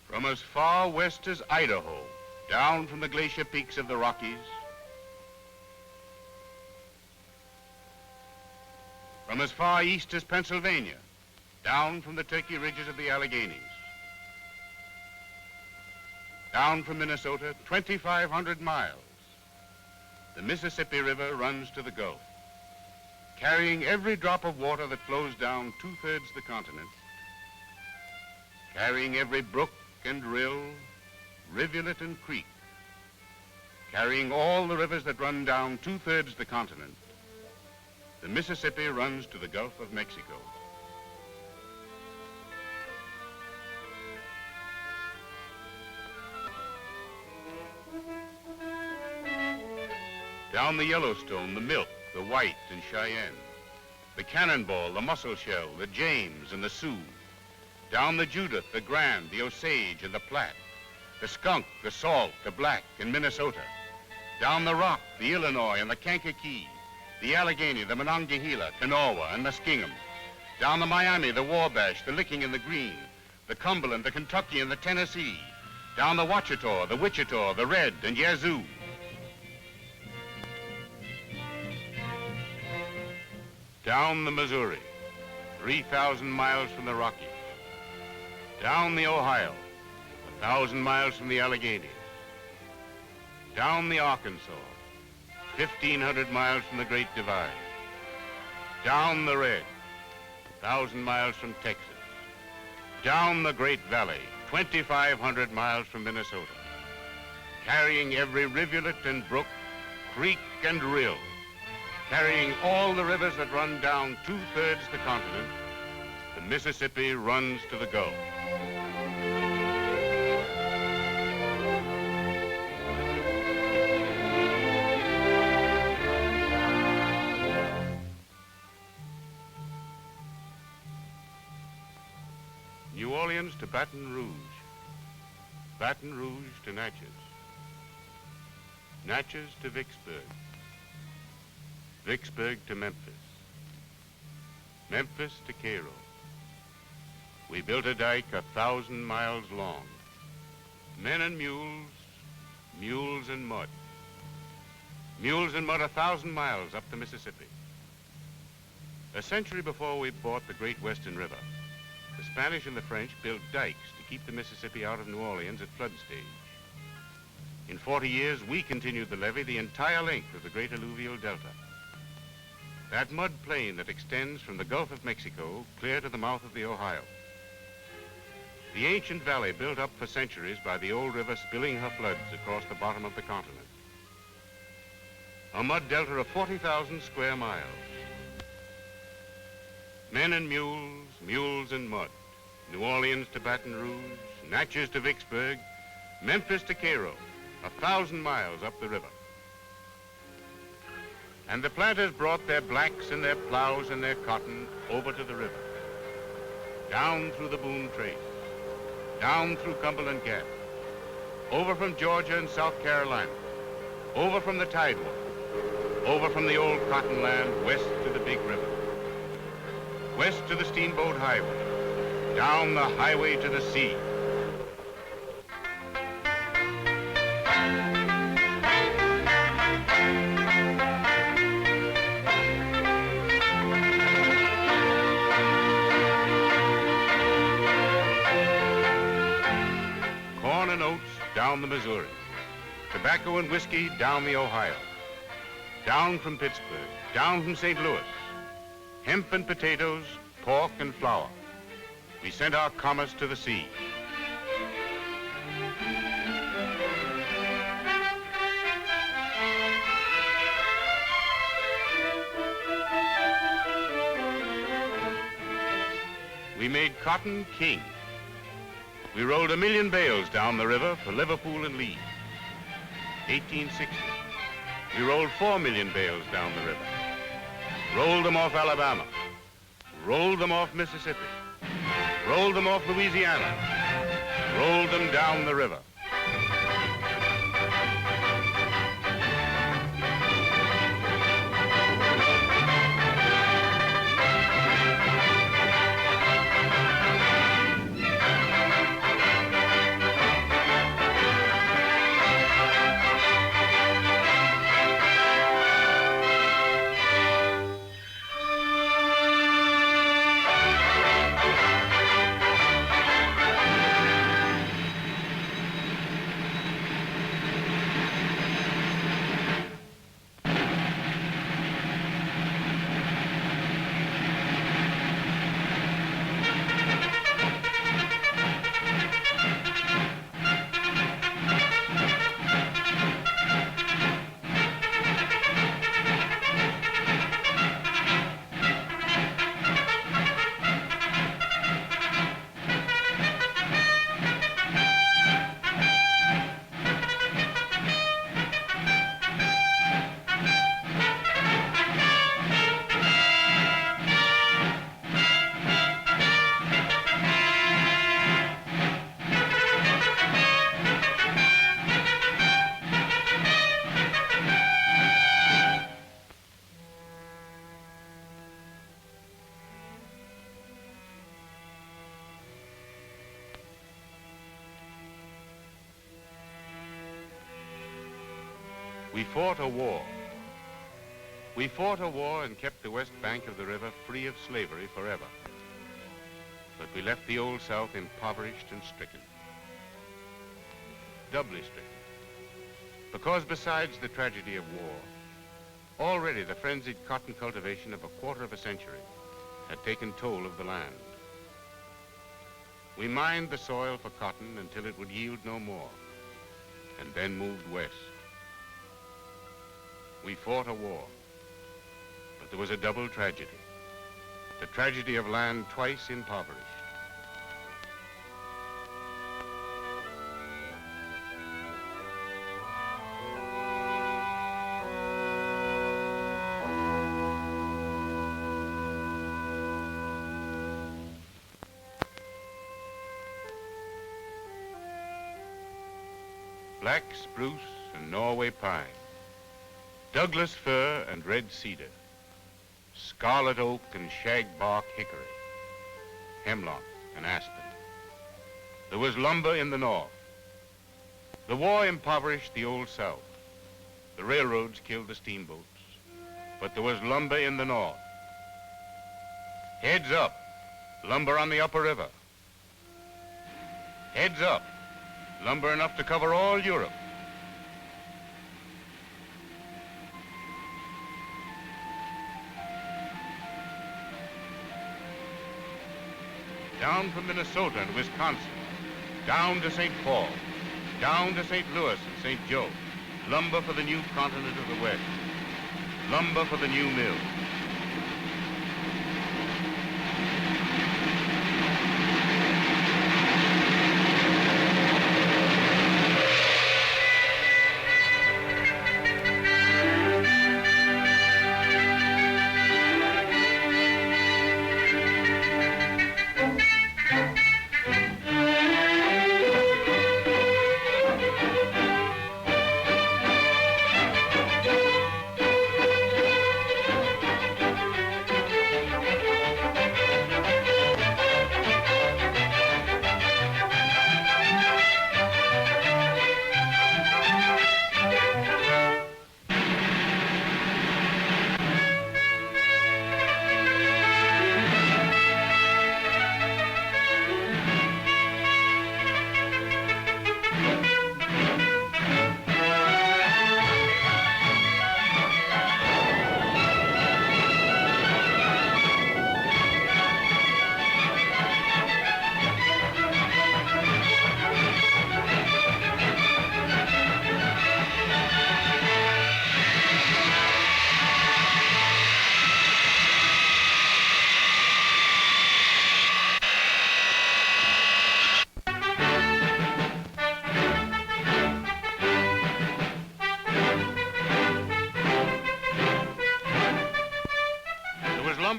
From as far west as Idaho, down from the glacier peaks of the Rockies, from as far east as Pennsylvania, down from the Turkey ridges of the Alleghenies, down from Minnesota, 2,500 miles, the Mississippi River runs to the Gulf, carrying every drop of water that flows down two-thirds the continent, carrying every brook and rill, rivulet and creek, carrying all the rivers that run down two-thirds the continent. The Mississippi runs to the Gulf of Mexico. Down the Yellowstone, the Milk, the White and Cheyenne, the Cannonball, the Musselshell, the James and the Sioux, down the Judith, the Grand, the Osage and the Platte, the Skunk, the Salt, the Black and Minnesota, down the Rock, the Illinois and the Kankakee, the Allegheny, the Monongahela, Kanawha and Muskingum, down the Miami, the Wabash, the Licking and the Green, the Cumberland, the Kentucky and the Tennessee, down the Ouachita, the Wichita, the Red and Yazoo. Down the Missouri, 3,000 miles from the Rockies. Down the Ohio, 1,000 miles from the Alleghenies. Down the Arkansas, 1,500 miles from the Great Divide. Down the Red, 1,000 miles from Texas. Down the Great Valley, 2,500 miles from Minnesota. Carrying every rivulet and brook, creek and rill. Carrying all the rivers that run down two-thirds the continent, the Mississippi runs to the Gulf. New Orleans to Baton Rouge, Baton Rouge to Natchez, Natchez to Vicksburg, Vicksburg to Memphis, Memphis to Cairo. We built a dike 1,000 miles long. Men and mules, mules and mud. Mules and mud 1,000 miles up the Mississippi. A century before we bought the Great Western River, the Spanish and the French built dikes to keep the Mississippi out of New Orleans at flood stage. In 40 years, we continued the levee the entire length of the great alluvial delta. That mud plain that extends from the Gulf of Mexico clear to the mouth of the Ohio. The ancient valley built up for centuries by the old river spilling her floods across the bottom of the continent. A mud delta of 40,000 square miles. Men and mules, mules and mud. New Orleans to Baton Rouge, Natchez to Vicksburg, Memphis to Cairo, 1,000 miles up the river. And the planters brought their blacks and their plows and their cotton over to the river. Down through the Boone Trace, down through Cumberland Gap, over from Georgia and South Carolina, over from the Tidewater, over from the old cotton land west to the big river, west to the steamboat highway, down the highway to the sea. and oats down the Missouri, tobacco and whiskey down the Ohio, down from Pittsburgh, down from St. Louis, hemp and potatoes, pork and flour. We sent our commerce to the sea. We made cotton king. We rolled 1 million bales down the river for Liverpool and Leeds. 1860, we rolled 4 million bales down the river. Rolled them off Alabama. Rolled them off Mississippi. Rolled them off Louisiana. Rolled them down the river. We fought a war. We fought a war and kept the west bank of the river free of slavery forever. But we left the Old South impoverished and stricken. Doubly stricken. Because besides the tragedy of war, already the frenzied cotton cultivation of a quarter of a century had taken toll of the land. We mined the soil for cotton until it would yield no more, and then moved west. We fought a war, but there was a double tragedy. The tragedy of land twice impoverished. Black spruce and Norway pine, Douglas fir and red cedar, scarlet oak and shagbark hickory, hemlock and aspen. There was lumber in the north. The war impoverished the Old South. The railroads killed the steamboats, but there was lumber in the north. Heads up, lumber on the upper river. Heads up, lumber enough to cover all Europe. Down from Minnesota and Wisconsin, down to St. Paul, down to St. Louis and St. Joe, lumber for the new continent of the West, lumber for the new mill.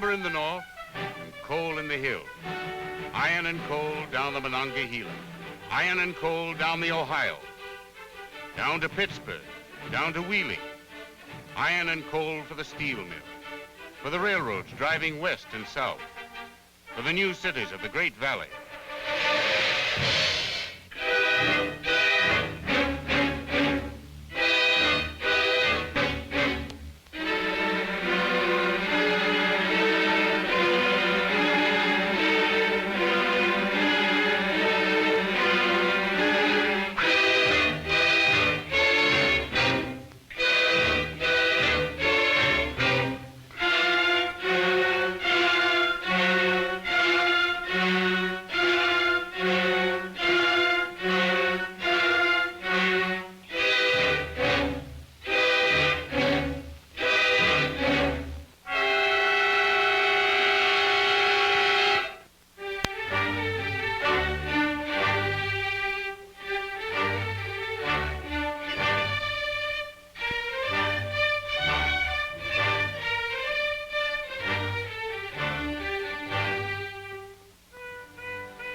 timber in the north and coal in the hills. Iron and coal down the Monongahela. Iron and coal down the Ohio. Down to Pittsburgh, down to Wheeling. Iron and coal for the steel mill. For the railroads driving west and south. For the new cities of the Great Valley.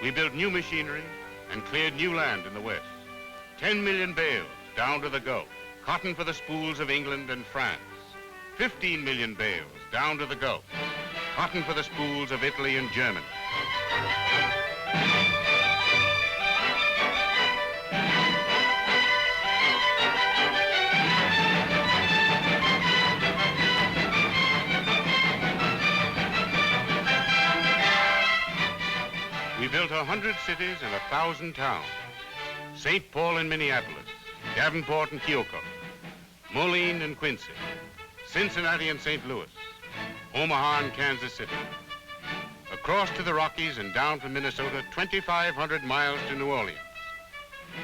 We built new machinery and cleared new land in the West. 10 million bales down to the Gulf. Cotton for the spools of England and France. 15 million bales down to the Gulf. Cotton for the spools of Italy and Germany. We built 100 cities and 1,000 towns. St. Paul and Minneapolis, Davenport and Keokuk, Moline and Quincy, Cincinnati and St. Louis, Omaha and Kansas City. Across to the Rockies and down from Minnesota, 2,500 miles to New Orleans.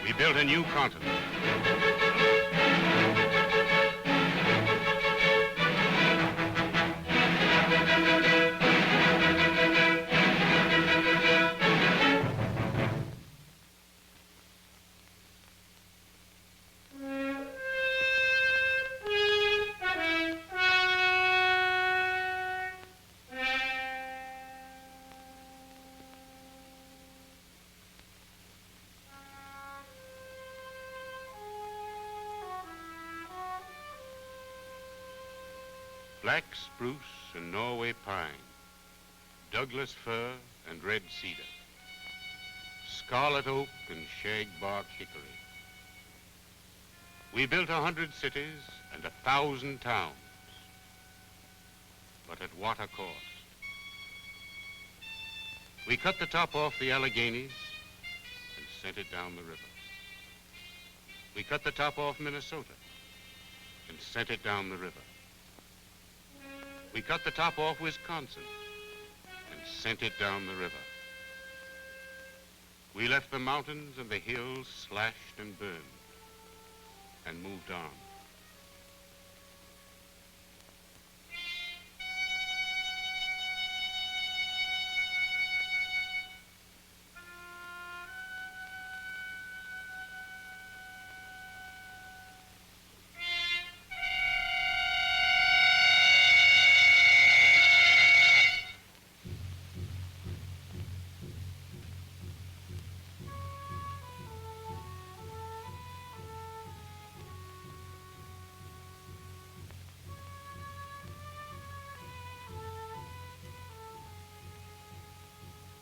We built a new continent. Black spruce and Norway pine, Douglas fir and red cedar, scarlet oak and shagbark hickory. We built 100 cities and 1,000 towns, but at what a cost. We cut the top off the Alleghenies and sent it down the river. We cut the top off Minnesota and sent it down the river. We cut the top off Wisconsin and sent it down the river. We left the mountains and the hills slashed and burned and moved on.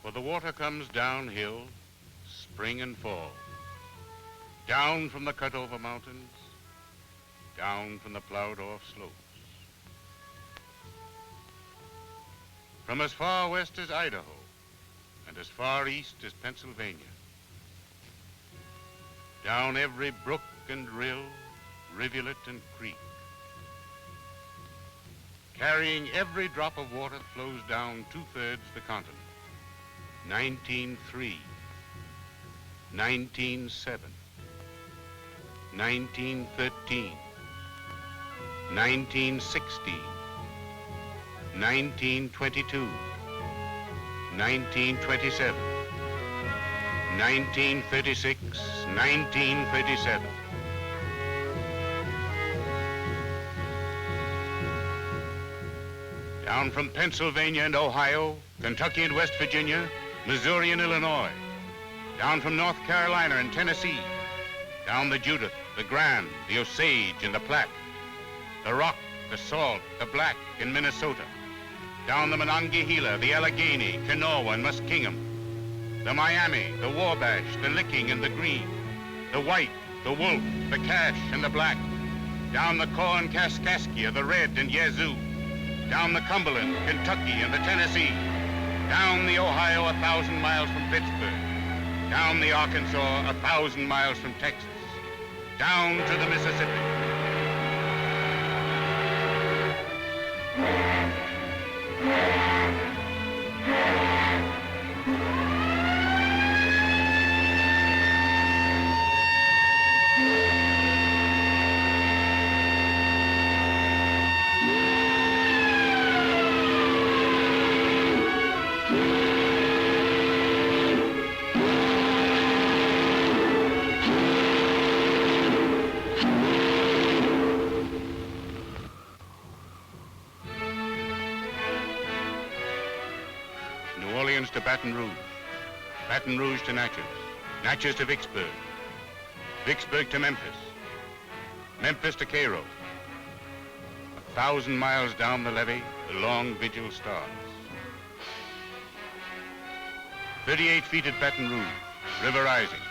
For the water comes downhill, spring and fall, down from the cut-over mountains, down from the plowed-off slopes. From as far west as Idaho and as far east as Pennsylvania, down every brook and rill, rivulet and creek. Carrying every drop of water flows down 2/3 the continent. 1903, 1907, 1913, 1916, 1922, 1927, 1936, 1937. down from Pennsylvania and Ohio, Kentucky and West Virginia, Missouri and Illinois, down from North Carolina and Tennessee, down the Judith, the Grand, the Osage and the Platte, the Rock, the Salt, the Black in Minnesota, down the Monongahela, the Allegheny, Kanawha and Muskingum, the Miami, the Wabash, the Licking and the Green, the White, the Wolf, the Cache and the Black, down the Kaw and Kaskaskia, the Red and Yazoo, down the Cumberland, Kentucky and the Tennessee, down the Ohio 1,000 miles from Pittsburgh, down the Arkansas 1,000 miles from Texas, down to the Mississippi. New Orleans to Baton Rouge, Baton Rouge to Natchez, Natchez to Vicksburg, Vicksburg to Memphis, Memphis to Cairo. 1,000 miles down the levee, the long vigil starts. 38 feet at Baton Rouge, river rising.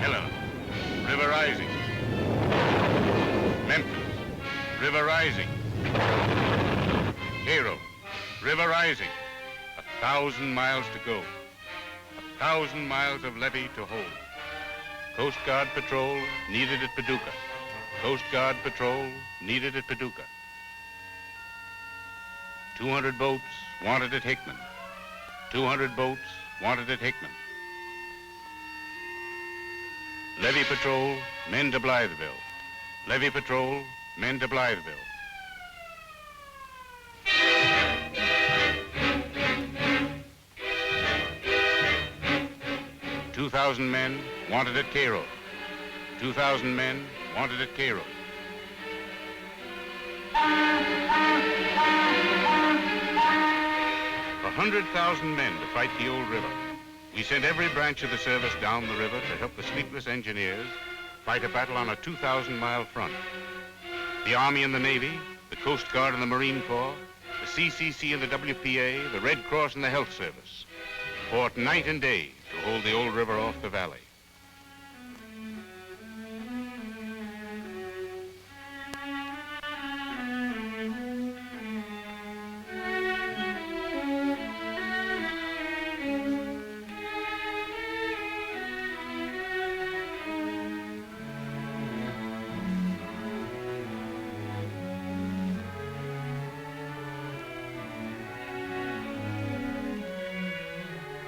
Helena, river rising. Memphis, river rising. Cairo, river rising. 1,000 miles to go. 1,000 miles of levee to hold. Coast Guard patrol needed at Paducah. Coast Guard patrol needed at Paducah. 200 boats wanted at Hickman. 200 boats wanted at Hickman. Levee patrol, men to Blytheville. Levee patrol, men to Blytheville. 2,000 men wanted at Cairo. 2,000 men wanted at Cairo. A 100,000 men to fight the old river. We sent every branch of the service down the river to help the sleepless engineers fight a battle on a 2,000-mile front. The Army and the Navy, the Coast Guard and the Marine Corps, the CCC and the WPA, the Red Cross and the Health Service fought night and day to hold the old river off the valley.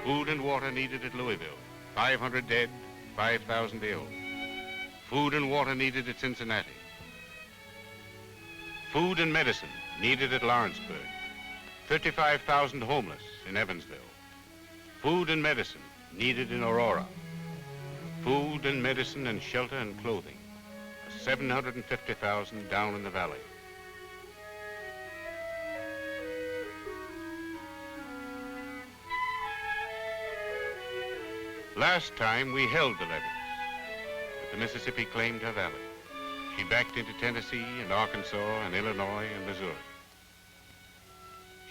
Food and water needed at Louisville. 500 dead, 5,000 ill. Food and water needed at Cincinnati. Food and medicine needed at Lawrenceburg. 35,000 homeless in Evansville. Food and medicine needed in Aurora. Food and medicine and shelter and clothing. 750,000 down in the valley. Last time we held the levees, but the Mississippi claimed her valley. She backed into Tennessee and Arkansas and Illinois and Missouri.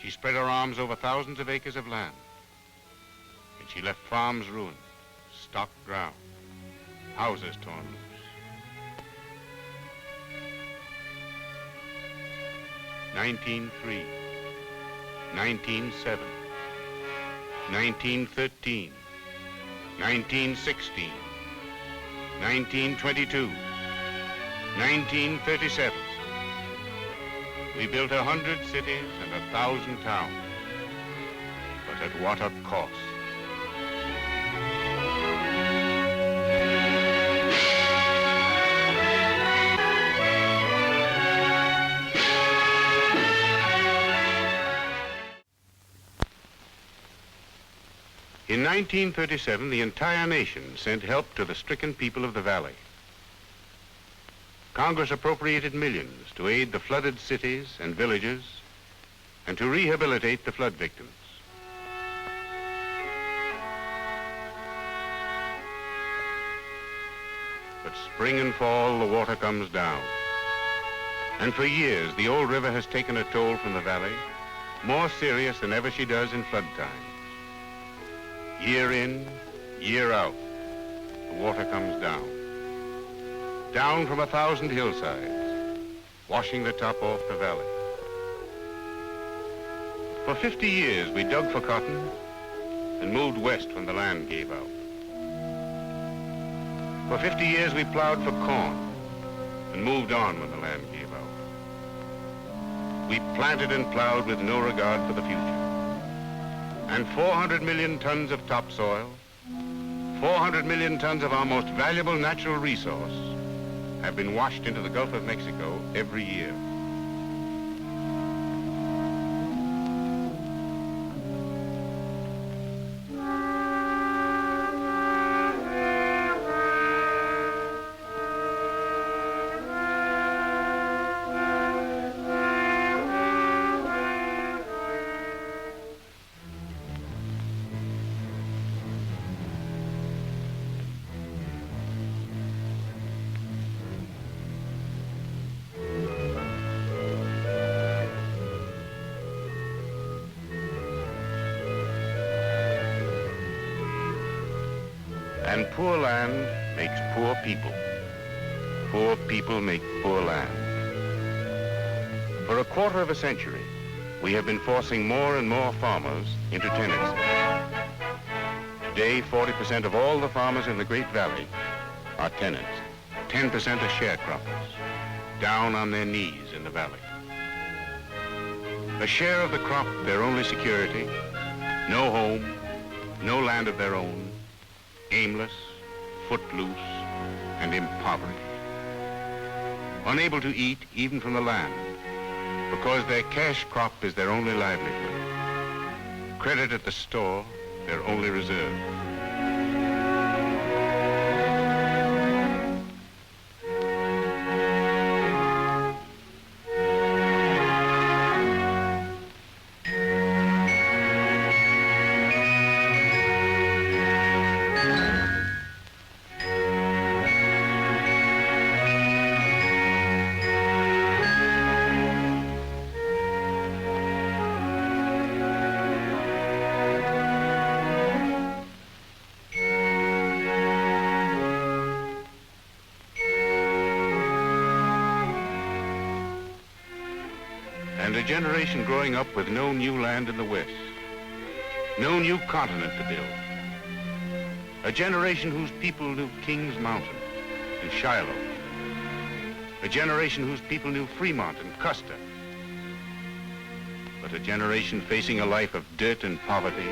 She spread her arms over thousands of acres of land, and she left farms ruined, stock drowned, houses torn loose. 1903, 1907, 1913, 1916, 1922, 1937. We built 100 cities and 1,000 towns, but at what a cost. In 1937, the entire nation sent help to the stricken people of the valley. Congress appropriated millions to aid the flooded cities and villages and to rehabilitate the flood victims. But spring and fall, the water comes down. And for years, the old river has taken a toll from the valley, more serious than ever she does in flood times. Year in, year out, the water comes down. Down from 1,000 hillsides, washing the top off the valley. For 50 years, we dug for cotton and moved west when the land gave out. For 50 years, we plowed for corn and moved on when the land gave out. We planted and plowed with no regard for the future. And 400 million tons of topsoil, 400 million tons of our most valuable natural resource have been washed into the Gulf of Mexico every year. And poor land makes poor people. Poor people make poor land. For a quarter of a century, we have been forcing more and more farmers into tenancy. Today, 40% of all the farmers in the Great Valley are tenants. 10% are sharecroppers, down on their knees in the valley. A share of the crop, their only security, no home, no land of their own, aimless, footloose, and impoverished. Unable to eat even from the land because their cash crop is their only livelihood. Credit at the store, their only reserve. And a generation growing up with no new land in the West, no new continent to build. A generation whose people knew King's Mountain and Shiloh. A generation whose people knew Fremont and Custer. But a generation facing a life of dirt and poverty,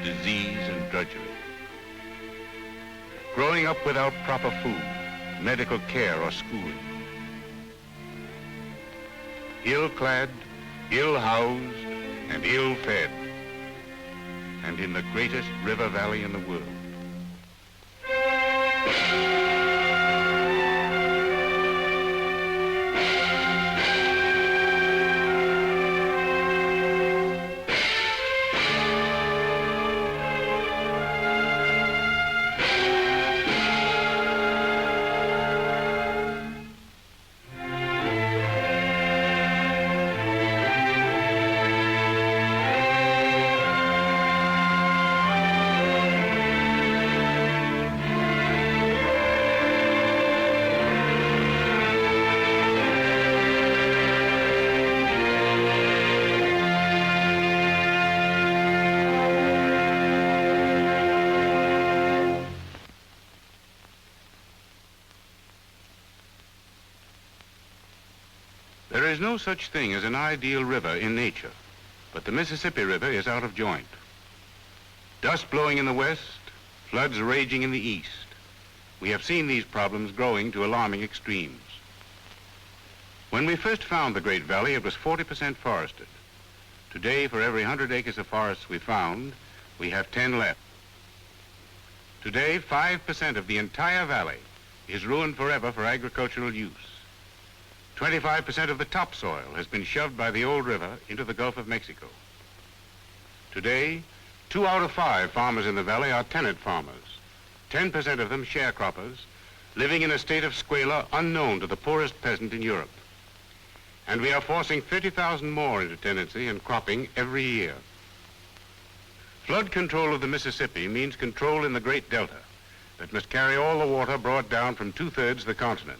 disease and drudgery. Growing up without proper food, medical care or schooling. Ill-clad, ill-housed, and ill-fed, and in the greatest river valley in the world. There is no such thing as an ideal river in nature, but the Mississippi River is out of joint. Dust blowing in the west, floods raging in the east. We have seen these problems growing to alarming extremes. When we first found the Great Valley, it was 40% forested. Today, for every 100 acres of forests we found, we have 10 left. Today, 5% of the entire valley is ruined forever for agricultural use. 25% of the topsoil has been shoved by the old river into the Gulf of Mexico. Today, 2 out of 5 farmers in the valley are tenant farmers, 10% of them sharecroppers, living in a state of squalor unknown to the poorest peasant in Europe. And we are forcing 30,000 more into tenancy and cropping every year. Flood control of the Mississippi means control in the Great Delta that must carry all the water brought down from 2/3 the continent.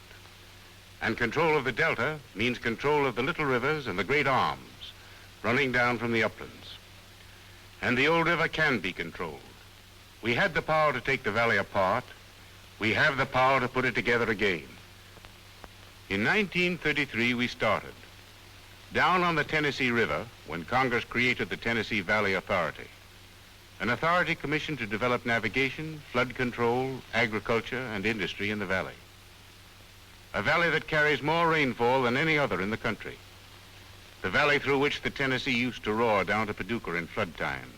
And control of the Delta means control of the little rivers and the great arms running down from the uplands. And the old river can be controlled. We had the power to take the valley apart. We have the power to put it together again. In 1933, we started. Down on the Tennessee River, when Congress created the Tennessee Valley Authority, an authority commissioned to develop navigation, flood control, agriculture, and industry in the valley. A valley that carries more rainfall than any other in the country. The valley through which the Tennessee used to roar down to Paducah in flood times,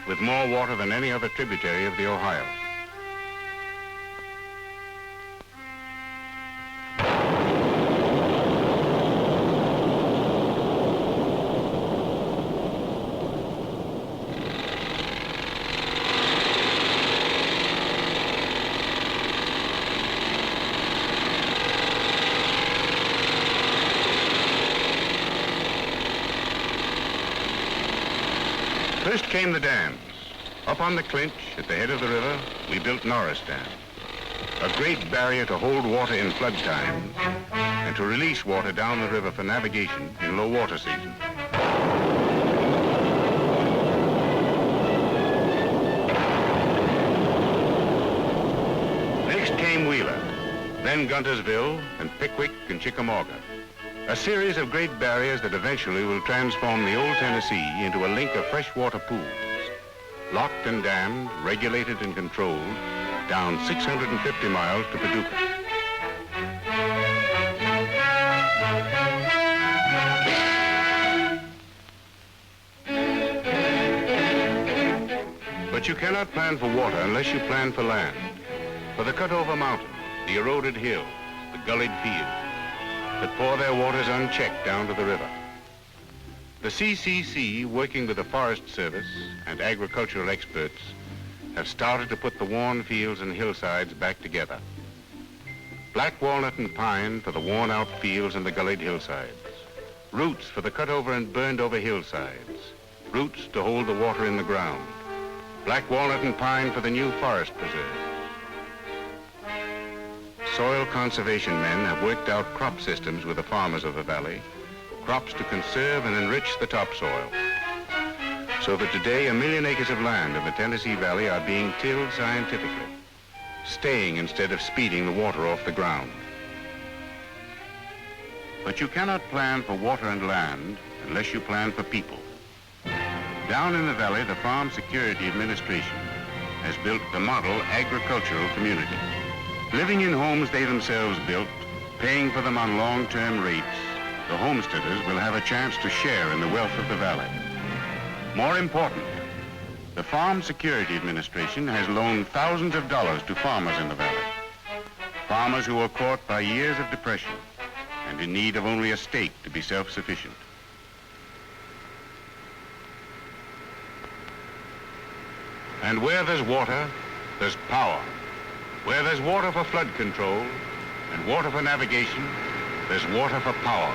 with more water than any other tributary of the Ohio. First came the dams. Up on the Clinch, at the head of the river, we built Norris Dam, a great barrier to hold water in flood times and to release water down the river for navigation in low water season. Next came Wheeler, then Guntersville and Pickwick and Chickamauga. A series of great barriers that eventually will transform the old Tennessee into a link of freshwater pools, locked and dammed, regulated and controlled, down 650 miles to Paducah. But you cannot plan for water unless you plan for land, for the cut-over mountains, the eroded hills, the gullied fields, that pour their waters unchecked down to the river. The CCC, working with the Forest Service and agricultural experts, have started to put the worn fields and hillsides back together. Black walnut and pine for the worn-out fields and the gullied hillsides. Roots for the cut-over and burned-over hillsides. Roots to hold the water in the ground. Black walnut and pine for the new forest preserve. Soil conservation men have worked out crop systems with the farmers of the valley, crops to conserve and enrich the topsoil, so that today 1 million acres of land in the Tennessee Valley are being tilled scientifically, staying instead of speeding the water off the ground. But you cannot plan for water and land unless you plan for people. Down in the valley, the Farm Security Administration has built the model agricultural community. Living in homes they themselves built, paying for them on long-term rates, the homesteaders will have a chance to share in the wealth of the valley. More important, the Farm Security Administration has loaned thousands of dollars to farmers in the valley. Farmers who were caught by years of depression and in need of only a stake to be self-sufficient. And where there's water, there's power. Where there's water for flood control and water for navigation, there's water for power.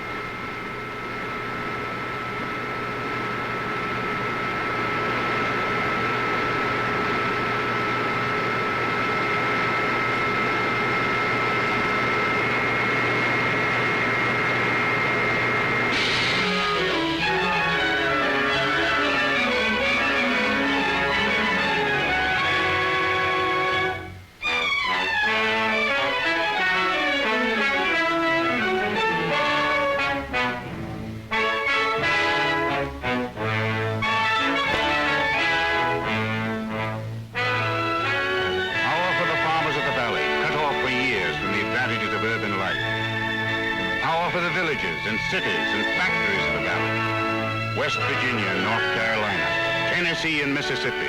And cities and factories of the valley. West Virginia and North Carolina, Tennessee and Mississippi,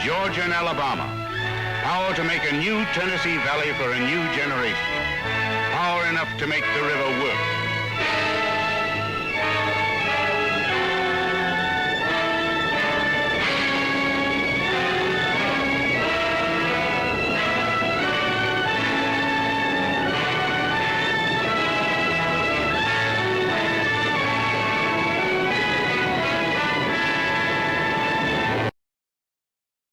Georgia and Alabama. Power to make a new Tennessee Valley for a new generation. Power enough to make the river work. Thank you.